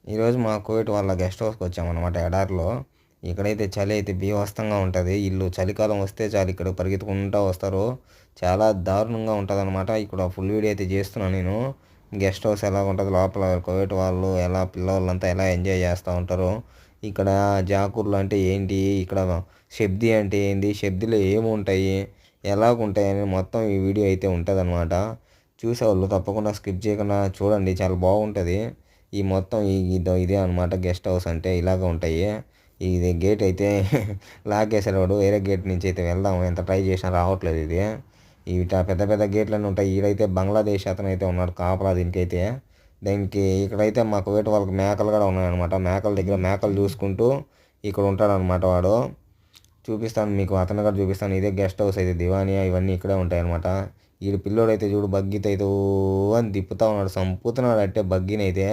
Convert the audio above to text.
ఈరోజు మా కువైట్ వాళ్ళ గెస్ట్ హౌస్కి వచ్చామన్నమాట ఎడారిలో. ఇక్కడైతే చలి అయితే బీభత్సంగా ఉంటుంది. ఈళ్ళు చలికాలం వస్తే చాలు ఇక్కడ పరిగెత్తుకుంటూ వస్తారు. చాలా దారుణంగా ఉంటుందన్నమాట. ఇక్కడ ఫుల్ వీడియో అయితే చేస్తున్నాను నేను. గెస్ట్ హౌస్ ఎలా ఉంటుంది లోపల కువైట్ వాళ్ళు ఎలా పిల్లోళ్ళంతా ఎలా ఎంజాయ్ చేస్తూ ఉంటారు. ఇక్కడ జాకూర్లు అంటే ఏంటి, ఇక్కడ షబ్ది అంటే ఏంటి, షబ్దిలో ఏముంటాయి, ఎలాగుంటాయని మొత్తం ఈ వీడియో అయితే ఉంటుందన్నమాట. చూసేవాళ్ళు తప్పకుండా స్కిప్ చేయకుండా చూడండి, చాలా బాగుంటుంది. ఈ మొత్తం ఇదే అనమాట గెస్ట్ హౌస్ అంటే ఇలాగ ఉంటాయి. ఇది గేట్ అయితే లాగేసాడు వాడు. వేరే గేట్ నుంచి అయితే వెళ్దాము, ఎంత ట్రై చేసినా రావట్లేదు ఇది. ఇట పెద్ద పెద్ద గేట్లన్నీ ఉంటాయి. ఈడైతే బంగ్లాదేశ్ అతను అయితే ఉన్నాడు కాపలా దీనికైతే. దీనికి ఇక్కడైతే మా కువైట్ వాళ్ళకి మేకలు కూడా ఉన్నాయన్నమాట. మేకల దగ్గర మేకలు చూసుకుంటూ ఇక్కడ ఉంటాడనమాట వాడు. చూపిస్తాను మీకు, అతను కూడా చూపిస్తాను. ఇదే గెస్ట్ హౌస్ అయితే దివానియా ఇవన్నీ ఇక్కడే ఉంటాయి అనమాట. ఈడు పిల్లోడైతే చూడు బగ్గీతో అయితే ఓ అని తిప్పుతా ఉన్నాడు, సంపుతున్నాడు అంటే బగ్గీని అయితే.